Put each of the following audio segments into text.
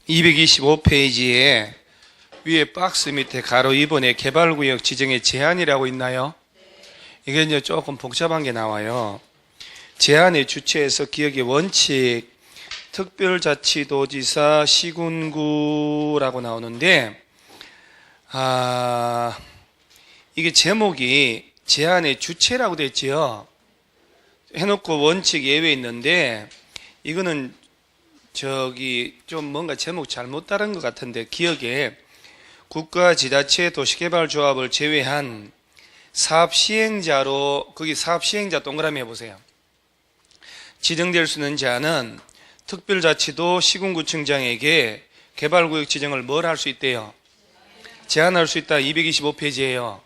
225페이지에 위에 박스 밑에 가로 2번에 개발구역 지정의 제한이라고 있나요? 이게 이제 조금 복잡한 게 나와요. 제한의 주체에서 기억의 원칙, 특별자치도지사 시군구라고 나오는데, 이게 제목이 제한의 주체라고 됐지요. 해놓고 원칙 예외 있는데, 이거는 좀 뭔가 제목 잘못 따른 것 같은데, 기억에 국가 지자체 도시개발조합을 제외한 사업 시행자로, 거기 사업 시행자 동그라미 해보세요. 지정될 수 있는 제한은 특별자치도 시군구청장에게 개발구역 지정을 뭘 할 수 있대요? 제한할 수 있다. 225페이지예요.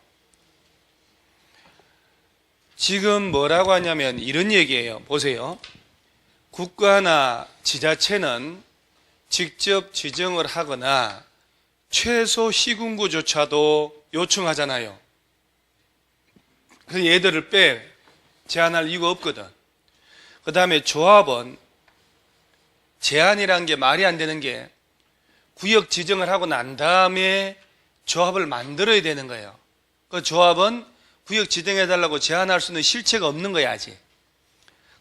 지금 뭐라고 하냐면 이런 얘기예요. 보세요. 국가나 지자체는 직접 지정을 하거나 최소 시군구조차도 요청하잖아요. 그래서 얘들을 제한할 이유가 없거든. 그 다음에 조합은 제한이라는 게 말이 안 되는 게 구역 지정을 하고 난 다음에 조합을 만들어야 되는 거예요. 그 조합은 구역 지정해달라고 제한할 수 있는 실체가 없는 거야, 아직.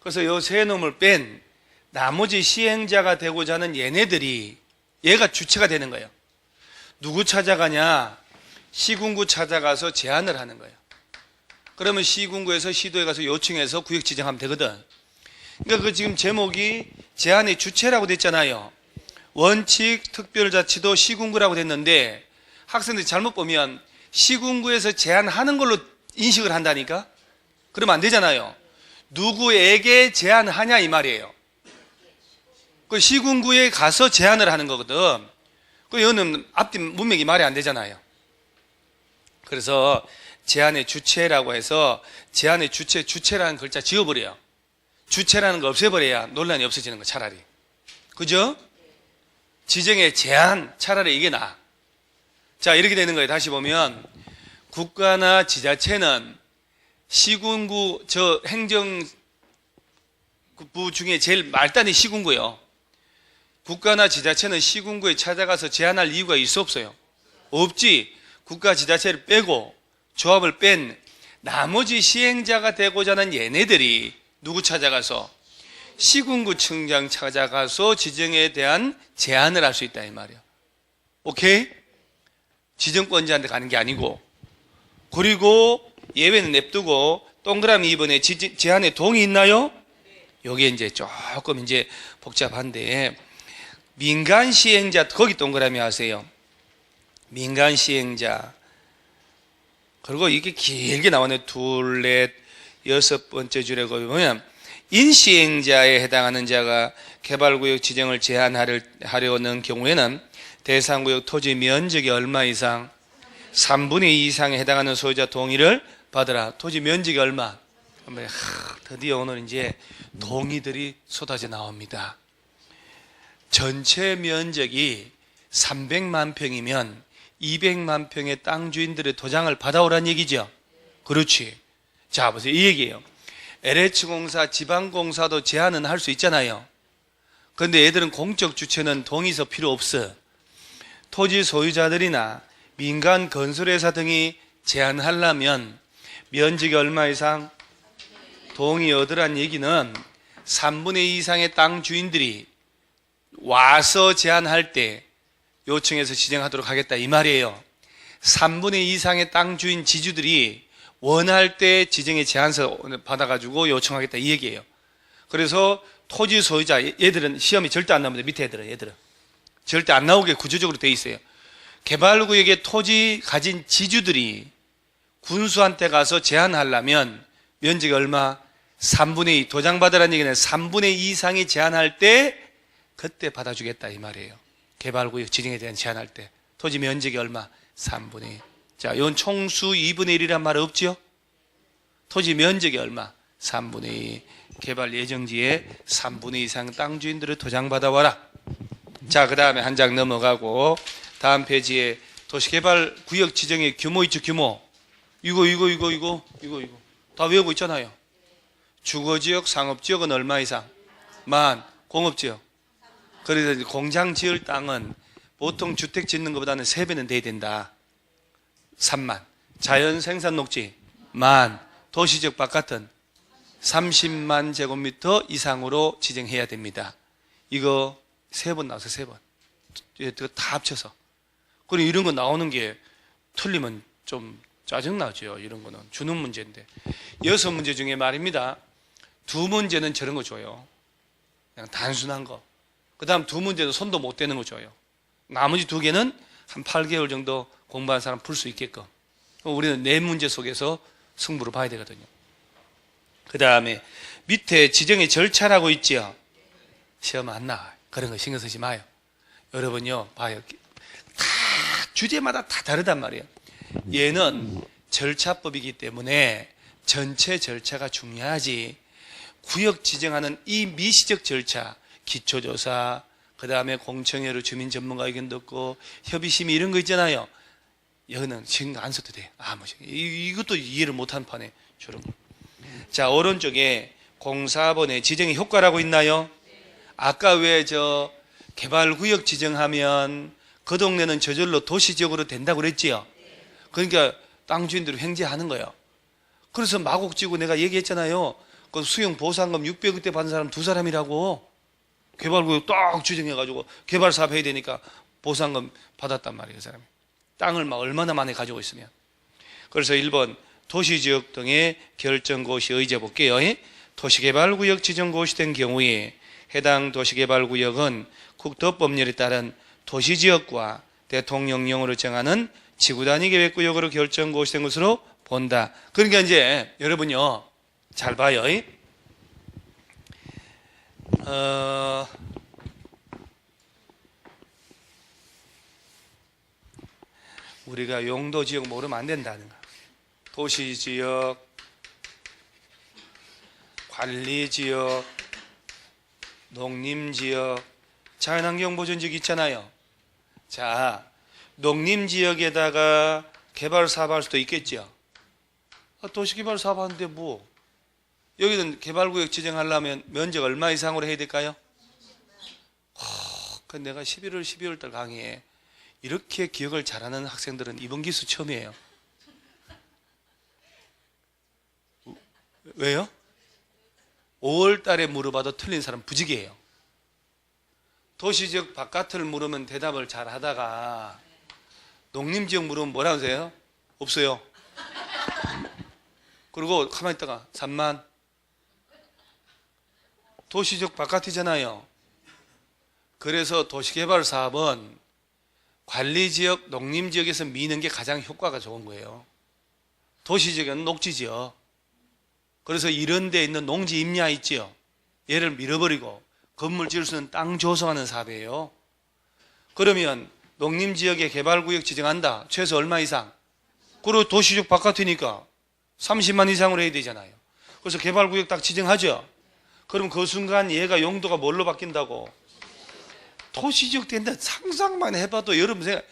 그래서 요 세 놈을 뺀 나머지 시행자가 되고자 하는 얘가 주체가 되는 거예요. 누구 찾아가냐? 시군구 찾아가서 제안을 하는 거예요. 그러면 시군구에서 시도에 가서 요청해서 구역 지정하면 되거든. 그러니까 그 지금 제목이 제한의 주체라고 됐잖아요. 원칙, 특별자치도 시군구라고 됐는데 학생들이 잘못 보면 시군구에서 제한하는 걸로 인식을 한다니까? 그러면 안 되잖아요. 누구에게 제한하냐 이 말이에요. 그 시군구에 가서 제한을 하는 거거든. 그 이거는 앞뒤 문맥이 말이 안 되잖아요. 그래서 제한의 주체라고 해서 제한의 주체라는 글자 지워버려요. 주체라는 거 없애버려야 논란이 없어지는 거 차라리. 그죠? 지정의 제한 차라리 이게 나아. 자, 이렇게 되는 거예요. 다시 보면 국가나 지자체는 시군구 행정부 중에 제일 말단이 시군구예요. 국가나 지자체는 시군구에 찾아가서 제한할 이유가 있어 없어요? 없지. 국가 지자체를 빼고 조합을 뺀 나머지 시행자가 되고자 하는 얘네들이 누구 찾아가서? 시군구청장 찾아가서 지정에 대한 제한을 할 수 있다 이 말이야. 오케이? 지정권자한테 가는 게 아니고. 그리고 예외는 냅두고 동그라미 2번에 제한에 동의 있나요? 요게 이제 조금 이제 복잡한데, 민간 시행자, 거기 동그라미 하세요. 민간 시행자. 그리고 이게 길게 나오네. 둘, 넷, 여섯 번째 줄에 보면 인시행자에 해당하는 자가 개발구역 지정을 제한하려는 경우에는 대상구역 토지 면적이 얼마 이상? 3분의 2 이상에 해당하는 소유자 동의를 받으라. 토지 면적이 얼마? 드디어 오늘 이제 동의들이 쏟아져 나옵니다. 전체 면적이 300만 평이면 200만 평의 땅 주인들의 도장을 받아오라는 얘기죠. 그렇지. 자, 보세요. 이 얘기예요. LH공사, 지방공사도 제한은 할 수 있잖아요. 그런데 얘들은 공적 주체는 동의서 필요 없어. 토지 소유자들이나 민간 건설회사 등이 제한하려면 면적이 얼마 이상? 동의 얻으란 얘기는 3분의 2 이상의 땅 주인들이 와서 제한할 때 요청해서 지정하도록 하겠다 이 말이에요. 3분의 2 이상의 땅 주인 지주들이 원할 때 지정의 제한서 받아가지고 요청하겠다 이 얘기예요. 그래서 토지 소유자 얘들은 시험이 절대 안 나옵니다. 밑에 얘들은 절대 안 나오게 구조적으로 돼 있어요. 개발구역에 토지 가진 지주들이 군수한테 가서 제한하려면 면적이 얼마? 3분의 2 도장 받으라는 얘기는 3분의 2 이상이 제한할 때 그때 받아주겠다 이 말이에요. 개발구역 지정에 대한 제한할 때 토지 면적이 얼마? 3분의 2. 자, 이건 총수 2분의 1이란 말 없지요? 토지 면적이 얼마? 3분의 2. 개발 예정지에 3분의 2 이상 땅 주인들을 도장 받아와라. 자, 그 다음에 한 장 넘어가고 다음 페이지에 도시개발 구역 지정의 규모 있죠, 규모. 이거 다 외우고 있잖아요. 주거지역, 상업지역은 얼마 이상? 만. 공업지역 그래서 이제 공장 지을 땅은 보통 주택 짓는 것보다는 3배는 돼야 된다. 3만. 자연 생산 녹지 10,000. 도시적 바깥은 30만 제곱미터 이상으로 지정해야 됩니다. 이거 3번 나와서 3번. 이거 다 합쳐서. 그리고 이런 거 나오는 게 틀리면 좀 짜증나죠. 이런 거는 주는 문제인데. 6문제 중에 말입니다. 2문제는 저런 거 줘요. 그냥 단순한 거. 그 다음 2문제도 손도 못 대는 거 줘요. 나머지 2개는 한 8개월 정도 공부한 사람 풀 수 있게끔. 우리는 4문제 속에서 승부를 봐야 되거든요. 그 다음에 밑에 지정의 절차라고 있지요. 시험 안 나와요. 그런 거 신경 쓰지 마요. 여러분요, 봐요. 다 주제마다 다 다르단 말이에요. 얘는 절차법이기 때문에 전체 절차가 중요하지. 구역 지정하는 이 미시적 절차, 기초조사, 그 다음에 공청회로 주민 전문가 의견 듣고 협의심의 이런 거 있잖아요. 여기는 신경 안 써도 돼. 이것도 이해를 못한 판에 저런 거. 자, 오른쪽에 04번에 지정의 효과라고 있나요? 아까 왜 개발구역 지정하면 그 동네는 저절로 도시지역으로 된다고 그랬지요? 그러니까 땅 주인들이 횡재하는 거예요. 그래서 마곡지구 내가 얘기했잖아요. 그 수용 보상금 600억대 받은 사람 2사람이라고. 개발구역 딱 지정해가지고 개발 사업 해야 되니까 보상금 받았단 말이에요, 그 사람이. 땅을 막 얼마나 많이 가지고 있으면. 그래서 1번 도시지역 등의 결정고시 의제 볼게요. 도시개발구역 지정고시된 경우에 해당 도시개발구역은 국토법률에 따른 도시지역과 대통령령으로 정하는 지구단위 계획구역으로 결정고시된 것으로 본다. 그러니까 이제 여러분요, 잘 봐요. 우리가 용도지역 모르면 안 된다는 거. 도시지역, 관리지역, 농림지역, 자연환경보전지역 있잖아요. 자, 농림지역에다가 개발 사업할 수도 있겠죠. 도시개발 사업하는데 뭐 여기는 개발구역 지정하려면 면적 얼마 이상으로 해야 될까요? 그 내가 11월, 12월 달 강의에 이렇게 기억을 잘하는 학생들은 이번 기수 처음이에요. 왜요? 5월 달에 물어봐도 틀린 사람 부직이에요. 도시지역 바깥을 물으면 대답을 잘 하다가 농림지역 물으면 뭐라고 하세요? 없어요. 그리고 가만히 있다가 3만. 도시지역 바깥이잖아요. 그래서 도시개발 사업은 관리지역, 농림지역에서 미는 게 가장 효과가 좋은 거예요. 도시지역은 녹지지역. 그래서 이런 데 있는 농지 임야 있지요. 얘를 밀어버리고 건물 지을 수 있는 땅 조성하는 사업이에요. 그러면 농림지역에 개발구역 지정한다. 최소 얼마 이상? 그리고 도시지역 바깥이니까 30만 이상으로 해야 되잖아요. 그래서 개발구역 딱 지정하죠. 그럼 그 순간 얘가 용도가 뭘로 바뀐다고? 도시지역 된다. 상상만 해봐도 여러분 생각,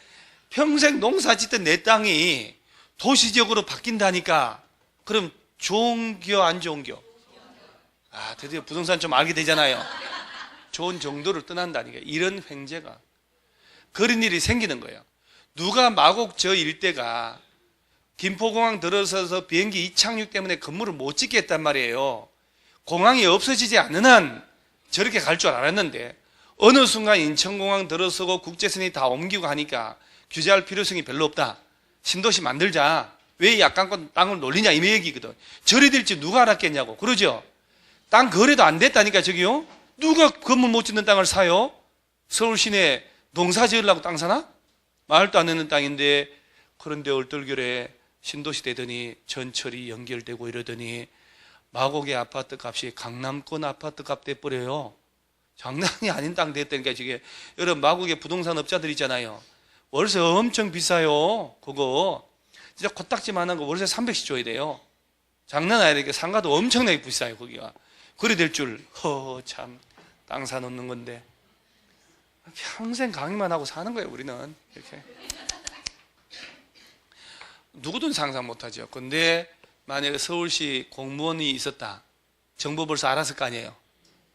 평생 농사 짓던 내 땅이 도시지역으로 바뀐다니까. 그럼 좋은 겨 안 좋은 겨? 드디어 부동산 좀 알게 되잖아요. 좋은 정도를 떠난다니까. 이런 횡재가 그런 일이 생기는 거예요. 누가 마곡 저 일대가 김포공항 들어서서 비행기 이착륙 때문에 건물을 못 짓겠단 말이에요. 공항이 없어지지 않는 한 저렇게 갈 줄 알았는데 어느 순간 인천공항 들어서고 국제선이 다 옮기고 하니까 규제할 필요성이 별로 없다. 신도시 만들자. 왜 약간권 땅을 놀리냐 이 얘기거든. 저리 될지 누가 알았겠냐고. 그러죠? 땅 거래도 안 됐다니까 저기요. 누가 건물 못 짓는 땅을 사요? 서울 시내 농사 지으려고 땅 사나? 말도 안 되는 땅인데. 그런데 얼떨결에 신도시 되더니 전철이 연결되고 이러더니 마곡의 아파트 값이 강남권 아파트 값 돼버려요. 장난이 아닌 땅 됐다니까. 저게 여러분 마곡의 부동산 업자들 있잖아요. 월세 엄청 비싸요. 그거 진짜 코딱지만한 거 월세 300씩 줘야 돼요. 장난 아니니까 상가도 엄청나게 비싸요. 거기가 그래 될 줄. 참 땅 사놓는 건데 평생 강의만 하고 사는 거예요. 우리는 이렇게 누구든 상상 못하죠. 근데 만약에 서울시 공무원이 있었다. 정보 벌써 알았을 거 아니에요.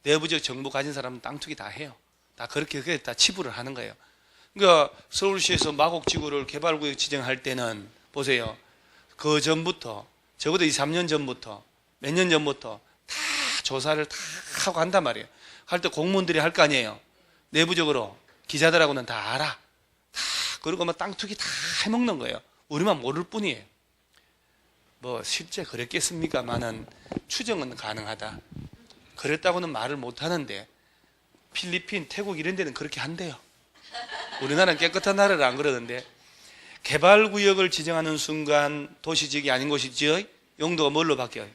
내부적 정보 가진 사람은 땅 투기 다 해요. 다 그렇게 다 치부를 하는 거예요. 그러니까 서울시에서 마곡지구를 개발구역 지정할 때는 보세요. 그 전부터, 적어도 2, 3년 전부터, 몇 년 전부터 다 조사를 다 하고 한단 말이에요. 할 때 공무원들이 할 거 아니에요. 내부적으로 기자들하고는 다 알아. 다 그리고 막 땅 투기 다 해먹는 거예요. 우리만 모를 뿐이에요. 뭐 실제 그랬겠습니까마는 추정은 가능하다. 그랬다고는 말을 못 하는데 필리핀, 태국 이런 데는 그렇게 한대요. 우리나라는 깨끗한 나라를 안 그러는데 개발구역을 지정하는 순간 도시지역이 아닌 곳이지요. 용도가 뭘로 바뀌어요?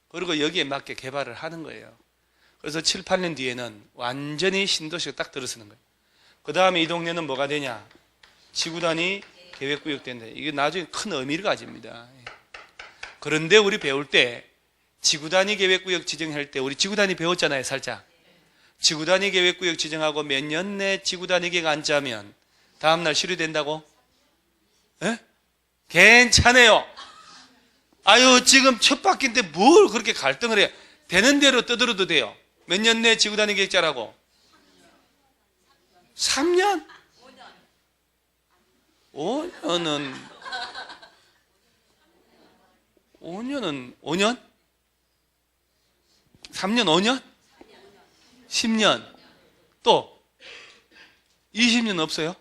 그리고 여기에 맞게 개발을 하는 거예요. 그래서 7, 8년 뒤에는 완전히 신도시가 딱 들어서는 거예요. 그 다음에 이 동네는 뭐가 되냐? 지구단위 계획구역 된다. 이게 나중에 큰 의미를 가집니다. 그런데 우리 배울 때 지구단위 계획구역 지정할 때 우리 지구단위 배웠잖아요, 살짝. 지구단위 계획구역 지정하고 몇 년 내 지구단위 계획 안 짜면 다음날 실효된다고? 예? 괜찮아요. 아유, 지금 첫 바퀴인데 뭘 그렇게 갈등을 해요? 되는 대로 떠들어도 돼요. 몇 년 내 지구단위 계획 짜라고? 3년? 5년은 5년? 3년 5년? 10년? 또 20년 없어요?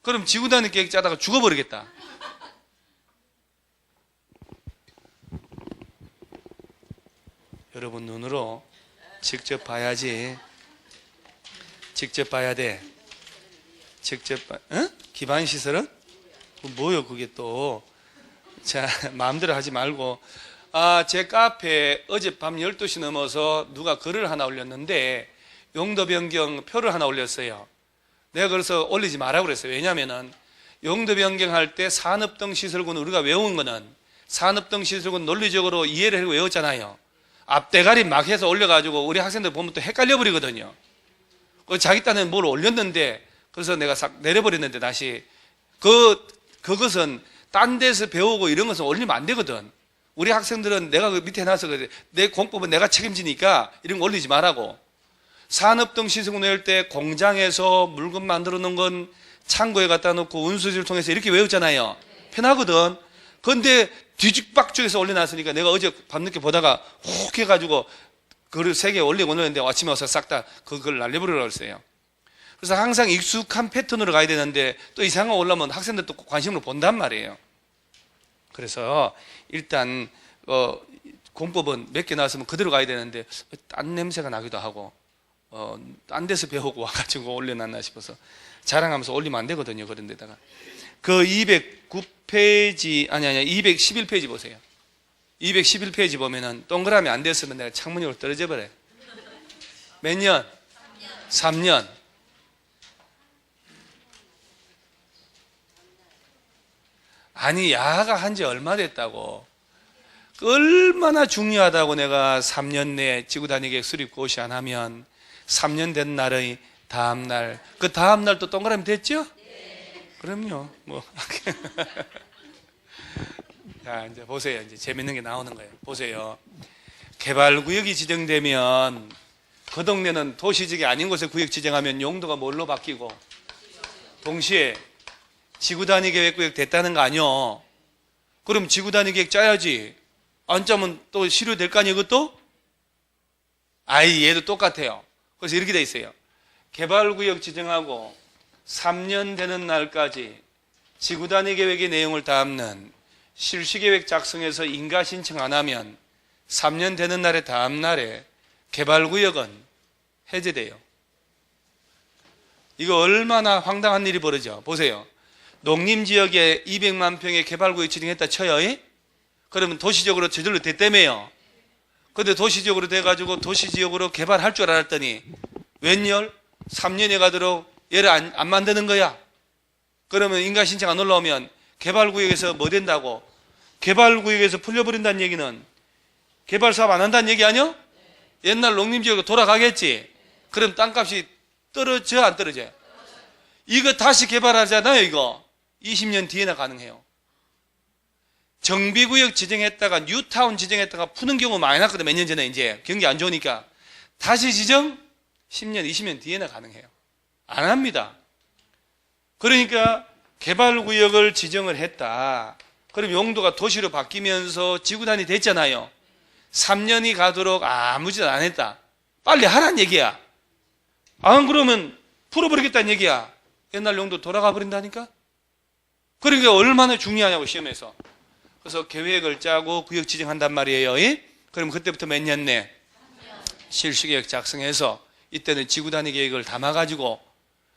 그럼 지구단위 계획 짜다가 죽어버리겠다. 여러분 눈으로 직접 봐야지. 직접 봐야 돼. 직접 봐. 어? 기반 시설은? 뭐요 그게 또. 자, 마음대로 하지 말고. 제 카페에 어젯밤 12시 넘어서 누가 글을 하나 올렸는데 용도 변경 표를 하나 올렸어요. 내가 그래서 올리지 말라고 그랬어요. 왜냐면은 용도 변경할 때 산업 등 시설군 우리가 외운 거는 산업 등 시설군 논리적으로 이해를 하고 외웠잖아요. 앞대가리 막 해서 올려가지고 우리 학생들 보면 또 헷갈려 버리거든요. 자기 딴에 뭘 올렸는데 그래서 내가 싹 내려버렸는데 다시 그것은 딴 데서 배우고 이런 것은 올리면 안 되거든. 우리 학생들은 내가 그 밑에 놔서 그래. 내 공법은 내가 책임지니까 이런 거 올리지 말라고. 산업 등 시설군 외울 때 공장에서 물건 만들어 놓은 건 창고에 갖다 놓고 운수지를 통해서 이렇게 외웠잖아요. 편하거든. 그런데 뒤죽박죽해서 올려놨으니까 내가 어제 밤늦게 보다가 혹 해가지고 그걸 3개 올리고 오는데 아침에 와서 싹 다 그걸 날려버리라고 했어요. 그래서 항상 익숙한 패턴으로 가야 되는데 또 이상한 거 올라오면 학생들도 관심으로 본단 말이에요. 그래서 일단 공법은 몇 개 나왔으면 그대로 가야 되는데 딴 냄새가 나기도 하고 딴 데서 배우고 와가지고 올려놨나 싶어서 자랑하면서 올리면 안 되거든요. 그런 데다가 그 209페이지 211페이지 보세요. 211페이지 보면은 동그라미 안 됐으면 내가 창문으로 떨어져 버려요. 몇 년? 3년. 아니 야가 한 지 얼마 됐다고. 얼마나 중요하다고. 내가 3년 내에 지구단위 계획 수립 고시 안 하면 3년 된 날의 다음날, 그 다음날 또 동그라미 됐죠? 네. 그럼요. 뭐. 자, 이제 보세요. 이제 재밌는 게 나오는 거예요. 보세요. 개발구역이 지정되면 그 동네는 도시지역이 아닌 곳에 구역 지정하면 용도가 뭘로 바뀌고 동시에 지구단위 계획구역 됐다는 거 아니요? 그럼 지구단위 계획 짜야지. 안 짜면 또 실효될 거 아니에요, 그것도? 얘도 똑같아요. 그래서 이렇게 돼 있어요. 개발구역 지정하고 3년 되는 날까지 지구단위 계획의 내용을 담는 실시계획 작성해서 인가 신청 안 하면 3년 되는 날의 다음 날에 개발구역은 해제돼요. 이거 얼마나 황당한 일이 벌어져. 보세요. 농림지역에 200만 평의 개발구역 지정했다 쳐요. 그러면 도시적으로 저절로 됐다며요. 근데 도시적으로 돼가지고 도시지역으로 개발할 줄 알았더니 웬열 3년에 가도록 얘를 안 만드는 거야. 그러면 인가 신청 안 올라오면 개발구역에서 뭐 된다고? 개발구역에서 풀려버린다는 얘기는 개발 사업 안 한다는 얘기 아니야? 옛날 농림지역으로 돌아가겠지. 그럼 땅값이 떨어져 안 떨어져요? 이거 다시 개발하잖아요. 이거 20년 뒤에나 가능해요. 정비구역 지정했다가 뉴타운 지정했다가 푸는 경우 많이 났거든. 몇 년 전에 이제 경기 안 좋으니까 다시 지정 10년, 20년 뒤에나 가능해요. 안 합니다. 그러니까 개발구역을 지정을 했다. 그럼 용도가 도시로 바뀌면서 지구단위 됐잖아요. 3년이 가도록 아무 짓 안 했다. 빨리 하란 얘기야. 안 그러면 풀어버리겠다는 얘기야. 옛날 용도 돌아가 버린다니까? 그러니까 얼마나 중요하냐고, 시험에서. 그래서 계획을 짜고 구역 지정한단 말이에요. 그럼 그때부터 몇 년 내? 실시계획 작성해서 이때는 지구단위 계획을 담아가지고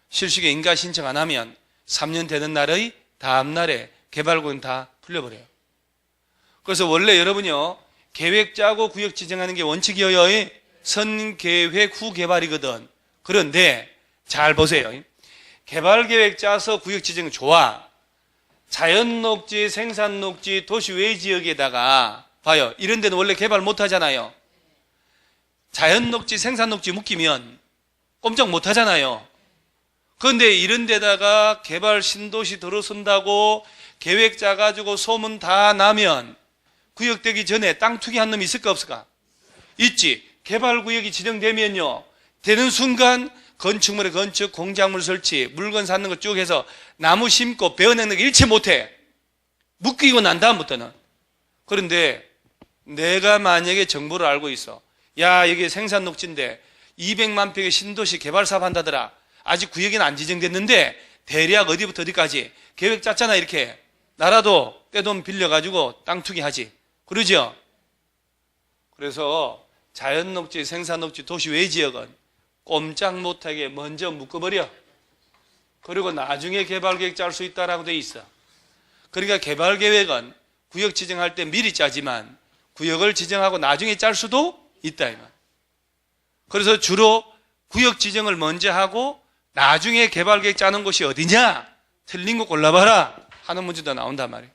실시계 인가 신청 안 하면 3년 되는 날의 다음 날에 개발구역은 다 풀려버려요. 그래서 원래 여러분요, 계획 짜고 구역 지정하는 게 원칙이에요. 선계획 후 개발이거든. 그런데 잘 보세요. 개발계획 짜서 구역 지정 좋아. 자연녹지, 생산녹지, 도시 외 지역에다가 봐요. 이런 데는 원래 개발 못 하잖아요. 자연녹지, 생산녹지 묶이면 꼼짝 못 하잖아요. 그런데 이런 데다가 개발 신도시 들어선다고 계획 짜가지고 소문 다 나면 구역되기 전에 땅 투기한 놈이 있을까 없을까? 있지. 개발구역이 지정되면요, 되는 순간 건축물에 건축, 공작물 설치, 물건 쌓는 거 쭉 해서 나무 심고 베어내는 거 일체 못해. 묶이고 난 다음부터는. 그런데 내가 만약에 정보를 알고 있어. 야, 여기 생산녹지인데 200만 평의 신도시 개발 사업 한다더라. 아직 구역에는 안 지정됐는데 대략 어디부터 어디까지 계획 짰잖아. 이렇게 나라도 떼돈 빌려가지고 땅 투기하지. 그러죠? 그래서 자연녹지, 생산녹지, 도시 외 지역은 꼼짝 못하게 먼저 묶어버려. 그리고 나중에 개발계획 짤 수 있다라고 돼 있어. 그러니까 개발계획은 구역 지정할 때 미리 짜지만 구역을 지정하고 나중에 짤 수도 있다, 이 말. 그래서 주로 구역 지정을 먼저 하고 나중에 개발계획 짜는 곳이 어디냐? 틀린 거 골라봐라 하는 문제도 나온단 말이에요.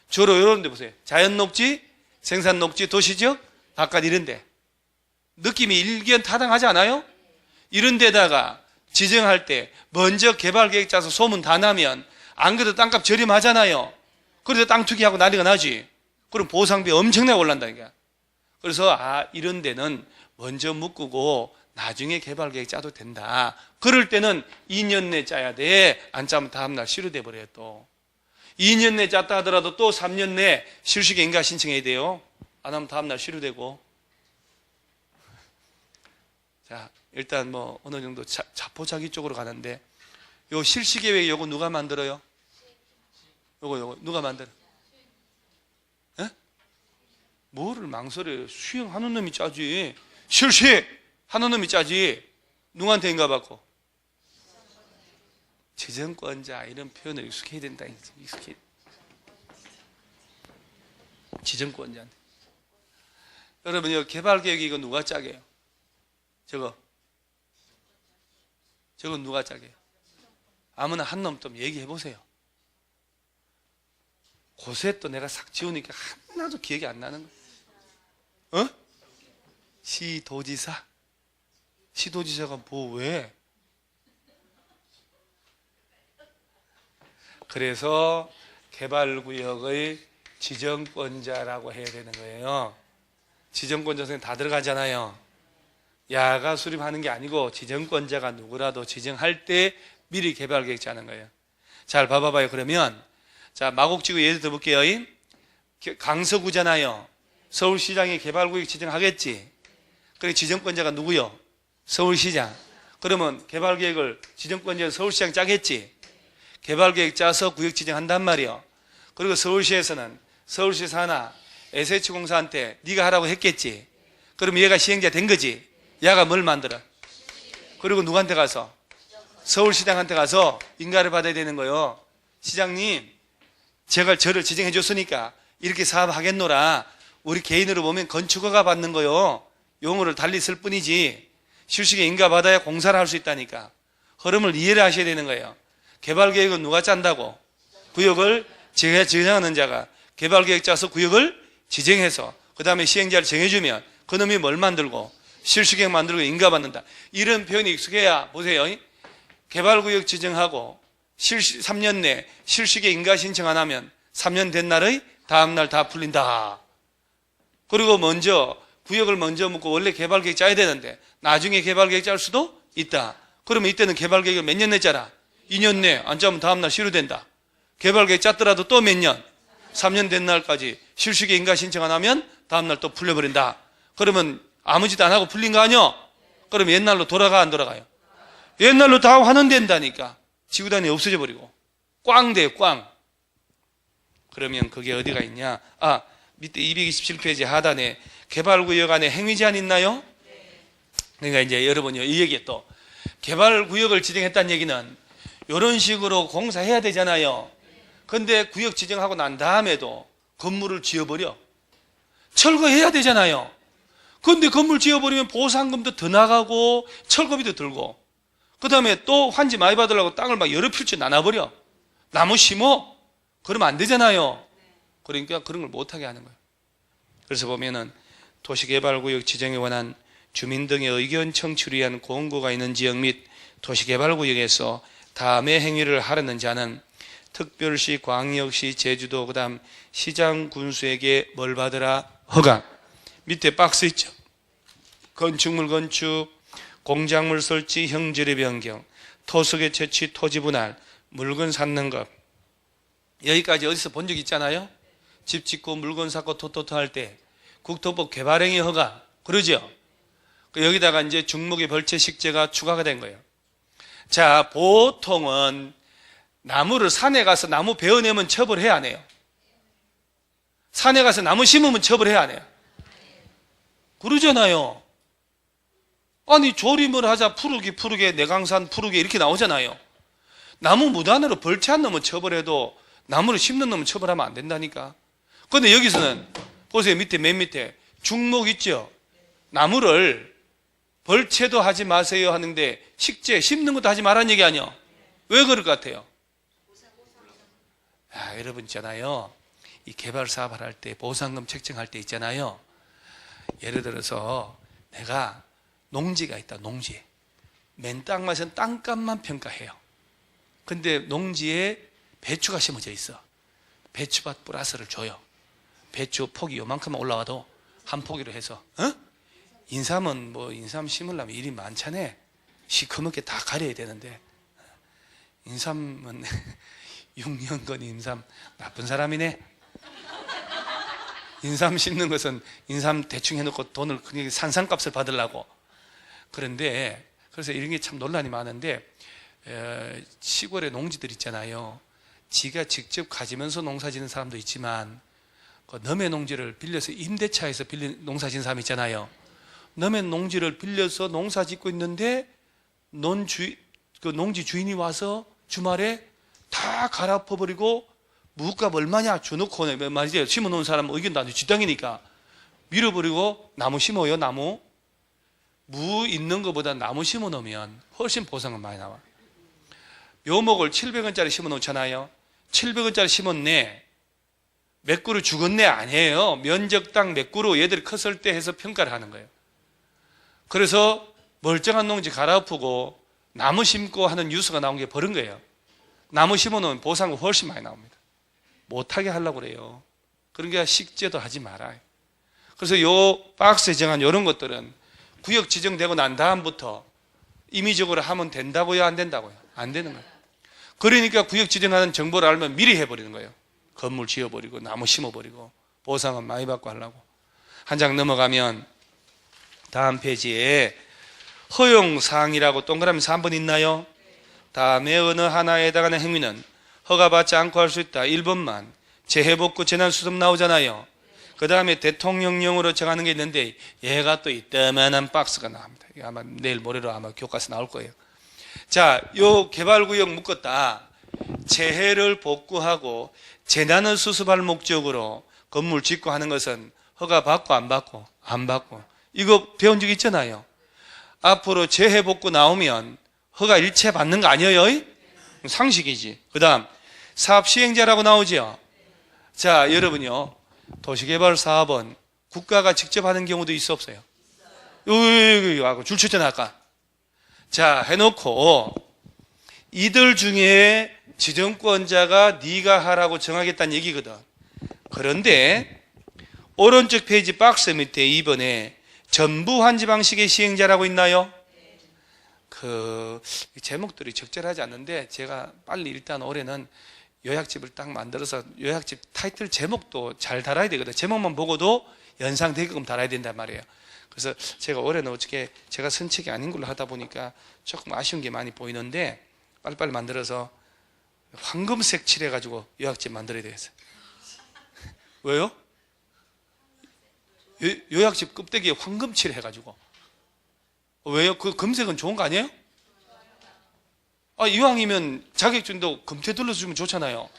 주로 이런 데 보세요. 자연녹지, 생산녹지, 도시지역, 바깥 이런 데. 느낌이 일견 타당하지 않아요? 이런 데다가 지정할 때 먼저 개발계획 짜서 소문 다 나면 안 그래도 땅값 저렴하잖아요. 그래서 땅 투기하고 난리가 나지. 그럼 보상비 엄청나게 올란다니까. 그래서 이런 데는 먼저 묶고 나중에 개발계획 짜도 된다. 그럴 때는 2년 내 짜야 돼. 안 짜면 다음날 실효돼 버려요. 또 2년 내 짰다 하더라도 또 3년 내 실시계 인가 신청해야 돼요. 안 하면 다음날 실효되고. 자, 일단 뭐 어느 정도 자포자기 쪽으로 가는데, 요 실시계획 요거 누가 만들어요? 요거 누가 만들어? 에? 뭐를 망설여요? 수행하는 놈이 짜지. 실시하는 놈이 짜지. 누구한테 인가 받고? 지정권자, 이런 표현을 익숙해야 된다. 익숙해. 지정권자한테. 여러분, 이 개발계획 이거 누가 짜게요? 저거 누가 짜게요? 아무나 한 놈 좀 얘기해 보세요. 고세 또 내가 싹 지우니까 하나도 기억이 안 나는 거야. 시도지사? 시도지사가 뭐 왜? 그래서 개발구역의 지정권자라고 해야 되는 거예요. 지정권자 중에 다 들어가잖아요. 야가 수립하는 게 아니고 지정권자가 누구라도 지정할 때 미리 개발계획 짜는 거예요. 잘 봐봐요. 그러면 자, 마곡지구 예를 들어볼게요. 강서구잖아요. 서울시장이 개발구역 지정하겠지. 그래, 지정권자가 누구요? 서울시장. 그러면 개발계획을 지정권자는 서울시장 짜겠지. 개발계획 짜서 구역 지정한단 말이요. 그리고 서울시에서는 서울시 산하 SH공사한테 네가 하라고 했겠지. 그럼 얘가 시행자 된 거지. 얘가 뭘 만들어? 그리고 누구한테 가서? 서울시장한테 가서 인가를 받아야 되는 거예요. 시장님, 제가 저를 지정해 줬으니까 이렇게 사업하겠노라. 우리 개인으로 보면 건축허가 받는 거요. 용어를 달리 쓸 뿐이지 실시계 인가 받아야 공사를 할 수 있다니까. 흐름을 이해를 하셔야 되는 거예요. 개발계획은 누가 짠다고? 구역을 지정하는 자가 개발계획 짜서 구역을 지정해서 그 다음에 시행자를 정해주면 그놈이 뭘 만들고 실시계획 만들고 인가 받는다. 이런 표현이 익숙해야 보세요. 개발구역 지정하고 3년 내 실시계획 인가 신청 안 하면 3년 된 날의 다음 날 다 풀린다. 그리고 먼저 구역을 먼저 묻고 원래 개발계획 짜야 되는데 나중에 개발계획 짤 수도 있다. 그러면 이때는 개발계획을 몇 년 냈잖아. 2년 내 안 짜면 다음날 실효된다. 개발계획 짰더라도 또 몇 년? 3년 된 날까지 실시계 인가 신청 안 하면 다음날 또 풀려버린다. 그러면 아무 짓 안 하고 풀린 거 아니야? 그럼 옛날로 돌아가 안 돌아가요? 옛날로 다 환원된다니까. 지구단이 없어져 버리고 꽝 돼요. 꽝. 그러면 그게 어디가 있냐? 밑에 227페이지 하단에 개발구역 안에 행위제한 있나요? 그러니까 이제 여러분이 이 얘기에 또 개발구역을 지정했다는 얘기는 이런 식으로 공사해야 되잖아요. 근데 구역 지정하고 난 다음에도 건물을 지어버려. 철거해야 되잖아요. 근데 건물 지어버리면 보상금도 더 나가고 철거비도 들고, 그 다음에 또 환지 많이 받으려고 땅을 막 여러 필지 나눠버려. 나무 심어? 그러면 안 되잖아요. 그러니까 그런 걸 못하게 하는 거예요. 그래서 보면은 도시개발구역 지정에 관한 주민 등의 의견 청취를 위한 공고가 있는 지역 및 도시개발구역에서 다음의 행위를 하려는 자는 특별시, 광역시, 제주도, 그 다음 시장, 군수에게 뭘 받으라? 허가. 밑에 박스 있죠? 건축물 건축, 공작물 설치, 형질의 변경, 토속의 채취, 토지 분할, 물건 샀는 것. 여기까지 어디서 본 적 있잖아요? 집 짓고 물건 샀고 토토토 할 때 국토법 개발행위 허가. 그러죠? 여기다가 이제 중목의 벌채 식재가 추가가 된 거예요. 자, 보통은 나무를 산에 가서 나무 베어내면 처벌해야 안 해요? 산에 가서 나무 심으면 처벌해야 안 해요? 그러잖아요. 아니 조림을 하자 푸르게 내강산 푸르게 이렇게 나오잖아요. 나무 무단으로 벌채 안 넣으면 처벌해도 나무를 심는 놈은 처벌하면 안 된다니까. 그런데 여기서는 보세요. 밑에 맨 밑에 중목 있죠? 나무를 벌채도 하지 마세요 하는데 식재 심는 것도 하지 말라는 얘기 아니에요? 왜 그럴 것 같아요? 여러분 있잖아요. 이 개발 사업을 할 때 보상금 책정할 때 있잖아요. 예를 들어서 내가 농지가 있다. 농지. 맨 땅맛은 땅값만 평가해요. 근데 농지에 배추가 심어져 있어. 배추밭 플러스를 줘요. 배추 폭이 요만큼만 올라와도 한 포기로 해서. 인삼은 인삼 심으려면 일이 많잖아. 시커멓게 다 가려야 되는데 인삼은 6년간 인삼 나쁜 사람이네. 인삼 심는 것은 인삼 대충 해놓고 돈을 그냥 산삼값을 받으려고. 그런데 그래서 이런 게 참 논란이 많은데 시골에 농지들 있잖아요. 지가 직접 가지면서 농사 짓는 사람도 있지만 그 남의 농지를 빌려서 임대차에서 농사 짓는 사람 있잖아요. 남의 농지를 빌려서 농사 짓고 있는데 그 농지 주인이 와서 주말에 다 갈아엎어버리고 무값 얼마냐 줘놓고 말이죠. 심어놓은 사람 의견도 안 돼. 지 땅이니까 밀어버리고 나무 심어요. 나무 무 있는 것보다 나무 심어놓으면 훨씬 보상은 많이 나와. 묘목을 700원짜리 심어놓잖아요. 700원짜리 심었네. 몇 그루 죽었네 아니에요. 면적당 몇 그루 얘들이 컸을 때 해서 평가를 하는 거예요. 그래서 멀쩡한 농지 갈아엎고 나무 심고 하는 뉴스가 나온 게 버른 거예요. 나무 심어놓으면 보상은 훨씬 많이 나옵니다. 못하게 하려고 그래요. 그러니까 식재도 하지 말아요. 그래서 요 박스에 정한 이런 것들은 구역 지정되고 난 다음부터 임의적으로 하면 된다고요? 안 된다고요? 안 되는 거예요. 그러니까 구역 지정하는 정보를 알면 미리 해버리는 거예요. 건물 지어버리고 나무 심어버리고 보상은 많이 받고 하려고. 한 장 넘어가면 다음 페이지에 허용사항이라고 동그라미 3번 있나요? 다음에 어느 하나에 해당하는 행위는 허가받지 않고 할 수 있다. 1번만 재해복구 재난수습 나오잖아요. 그 다음에 대통령령으로 정하는 게 있는데 얘가 또 이따만한 박스가 나옵니다. 아마 내일 모레로 아마 교과서 나올 거예요. 자, 요 개발구역 묶었다. 재해를 복구하고 재난을 수습할 목적으로 건물 짓고 하는 것은 허가 받고 안 받고? 안 받고. 이거 배운 적 있잖아요. 앞으로 재해 복구 나오면 허가 일체 받는 거 아니에요? 상식이지. 그 다음 사업 시행자라고 나오죠. 자, 여러분요, 도시개발 사업은 국가가 직접 하는 경우도 있어 없어요? 여기 줄 쳤잖아 아까. 자, 해놓고 이들 중에 지정권자가 네가 하라고 정하겠다는 얘기거든. 그런데 오른쪽 페이지 박스 밑에 2번에 전부 환지 방식의 시행자라고 있나요? 제목들이 적절하지 않는데 제가 빨리 일단 올해는 요약집을 딱 만들어서 요약집 타이틀 제목도 잘 달아야 되거든요. 제목만 보고도 연상되게끔 달아야 된단 말이에요. 그래서 제가 올해는 어떻게 제가 선책이 아닌 걸로 하다 보니까 조금 아쉬운 게 많이 보이는데 빨리빨리 만들어서 황금색 칠해가지고 요약집 만들어야 되겠어요. 왜요? 요약집 껍데기에 황금 칠해가지고. 왜요? 그 금색은 좋은 거 아니에요? 이왕이면 자격증도 금태 둘러서 주면 좋잖아요.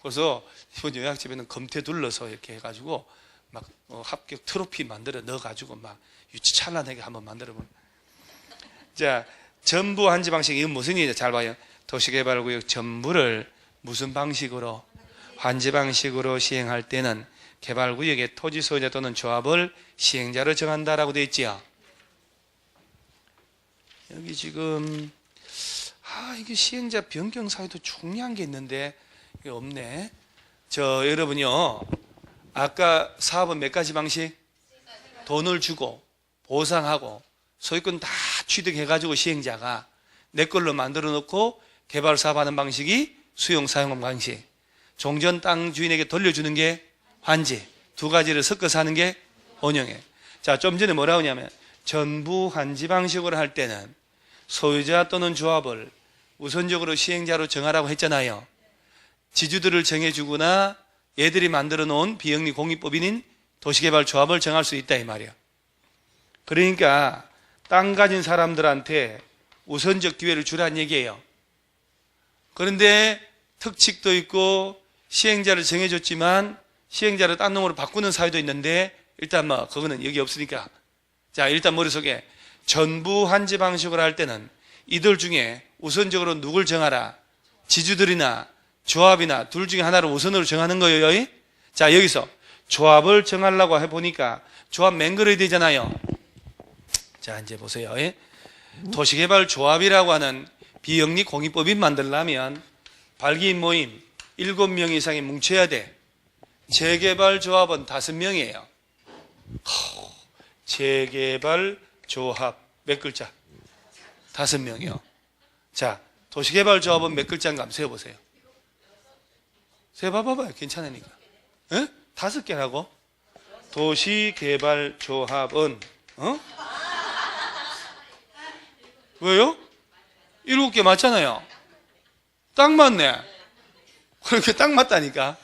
그래서 이번 요약집에는 금태 둘러서 이렇게 해가지고 막 합격 트로피 만들어 넣어가지고 막 유치찬란하게 한번 만들어보는. 자, 전부 한지 방식, 이건 무슨 일이냐? 잘 봐요. 도시개발구역 전부를 무슨 방식으로? 환지 방식으로 시행할 때는 개발구역의 토지 소유자 또는 조합을 시행자로 정한다라고 되어 있지요. 여기 지금 이게 시행자 변경 사유도 중요한 게 있는데 이게 없네. 여러분요, 아까 사업은 몇 가지 방식? 돈을 주고 보상하고 소유권 다 취득해가지고 시행자가 내 걸로 만들어 놓고 개발 사업하는 방식이 수용 사용 방식, 종전 땅 주인에게 돌려주는 게 환지, 두 가지를 섞어서 하는 게 원형이에요. 자, 좀 전에 뭐라고 하냐면 전부 환지 방식으로 할 때는 소유자 또는 조합을 우선적으로 시행자로 정하라고 했잖아요. 지주들을 정해주거나 얘들이 만들어 놓은 비영리 공익법인인 도시개발 조합을 정할 수 있다 이 말이에요. 그러니까 땅 가진 사람들한테 우선적 기회를 주라는 얘기예요. 그런데 특칙도 있고 시행자를 정해줬지만 시행자를 딴 놈으로 바꾸는 사유도 있는데 일단 그거는 여기 없으니까. 자, 일단 머릿속에 전부 환지 방식으로 할 때는 이들 중에 우선적으로 누굴 정하라? 지주들이나 조합이나 둘 중에 하나를 우선으로 정하는 거예요. 자, 여기서 조합을 정하려고 해보니까 조합 맹글어야 되잖아요. 자, 이제 보세요. 도시개발 조합이라고 하는 비영리 공익법인 만들려면 발기인 모임 7명 이상이 뭉쳐야 돼. 재개발 조합은 5명이에요. 재개발 조합 몇 글자? 5명이요. 자, 도시개발 조합은 몇 글자인가 한번 세어보세요. 세봐봐봐요. 괜찮으니까. 5개라고? 도시개발 조합은 왜요? 7개 맞잖아요. 딱 맞네. 그렇게 딱 맞다니까.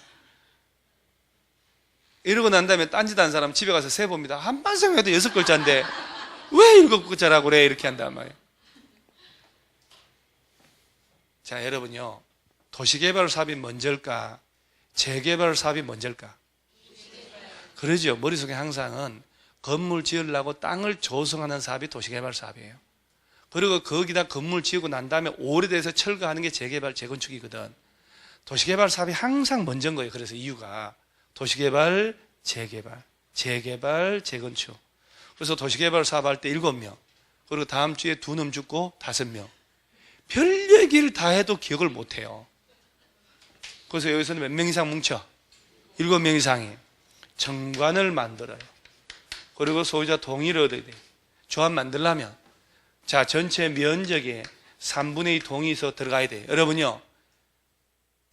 이러고 난 다음에 딴짓하는 사람 집에 가서 세봅니다. 한번 생각해도 6글자인데 왜 7글자라고 그래? 이렇게 한단 말이에요. 자, 여러분요, 도시개발 사업이 먼저일까? 재개발 사업이 먼저일까? 그러죠. 머릿속에 항상은 건물 지으려고 땅을 조성하는 사업이 도시개발 사업이에요. 그리고 거기다 건물 지으고 난 다음에 오래돼서 철거하는 게 재개발, 재건축이거든. 도시개발 사업이 항상 먼저인 거예요. 그래서 이유가 도시개발, 재개발, 재개발, 재건축. 그래서 도시개발 사업할 때 7명, 그리고 다음 주에 2놈 죽고 5명. 별 얘기를 다 해도 기억을 못 해요. 그래서 여기서는 몇 명 이상 뭉쳐? 7명 이상이 정관을 만들어요. 그리고 소유자 동의를 얻어야 돼요. 조합 만들려면. 자, 전체 면적의 3분의 2 동의서 들어가야 돼요. 여러분요,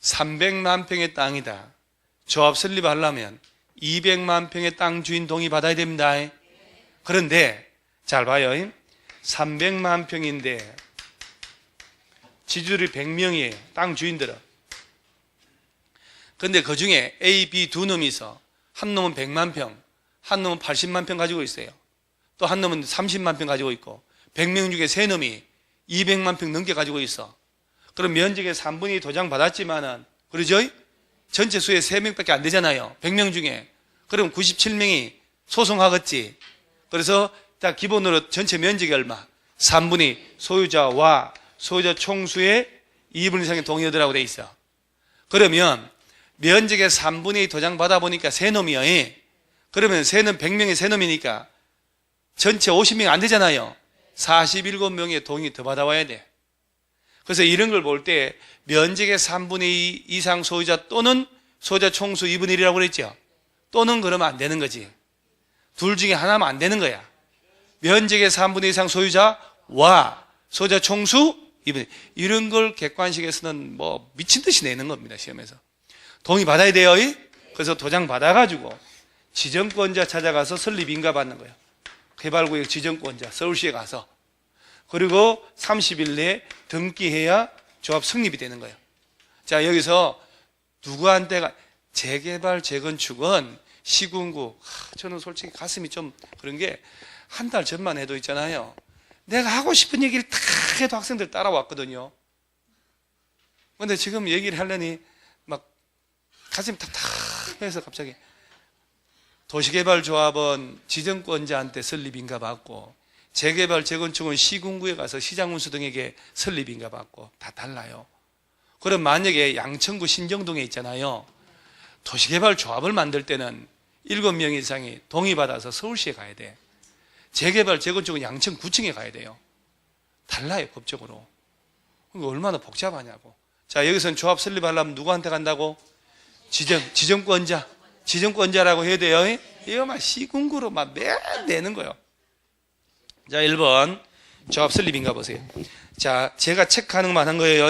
300만 평의 땅이다. 조합 설립하려면 200만 평의 땅 주인 동의 받아야 됩니다. 그런데 잘 봐요. 300만 평인데 지주들이 100명이에요. 땅 주인들은. 근데 그 중에 A, B 두 놈이 있어. 한 놈은 100만 평, 한 놈은 80만 평 가지고 있어요. 또 한 놈은 30만 평 가지고 있고 100명 중에 세 놈이 200만 평 넘게 가지고 있어. 그럼 면적의 3분의 2 도장 받았지만은, 그러죠? 전체 수의 3명밖에 안 되잖아요. 100명 중에. 그럼 97명이 소송하겠지. 그래서 딱 기본으로 전체 면적이 얼마? 3분의 2 소유자와 소유자 총수의 2분 이상의 동의 얻으라고 돼 있어. 그러면 면적의 3분의 2 도장 받아보니까 세 놈이요. 그러면 세 놈, 100명의 세 놈이니까 전체 50명이 안 되잖아요. 47명의 동의 더 받아와야 돼. 그래서 이런 걸 볼 때 면적의 3분의 2 이상 소유자 또는 소유자 총수 2분의 1이라고 그랬죠. 또는 그러면 안 되는 거지. 둘 중에 하나면 안 되는 거야. 면적의 3분의 2 이상 소유자와 소유자 총수 2분의 1. 이런 걸 객관식에서는 뭐 미친 듯이 내는 겁니다. 시험에서. 동의 받아야 돼요. 그래서 도장 받아가지고 지정권자 찾아가서 설립인가 받는 거예요. 개발구역 지정권자 서울시에 가서. 그리고 30일 내에 등기해야 조합 성립이 되는 거예요. 자, 여기서 누구한테가 재개발 재건축은 시군구, 저는 솔직히 가슴이 좀 그런 게 한 달 전만 해도 있잖아요. 내가 하고 싶은 얘기를 다 해도 학생들 따라왔거든요. 근데 지금 얘기를 하려니 막 가슴이 탁탁해서 갑자기 도시개발조합은 지정권자한테 설립인가 받고 재개발 재건축은 시군구에 가서 시장군수 등에게 설립인가 받고 다 달라요. 그럼 만약에 양천구 신정동에 있잖아요. 도시개발조합을 만들 때는 7명 이상이 동의받아서 서울시에 가야 돼. 재개발 재건축은 양천구청에 가야 돼요. 달라요, 법적으로. 얼마나 복잡하냐고. 자, 여기서는 조합 설립하려면 누구한테 간다고? 지정권자라고 해야 돼요. 이거 막 시군구로 막 매일 내는 거예요. 자, 1번 조합 설립인가 보세요. 자, 제가 체크하는 것만 한 거예요.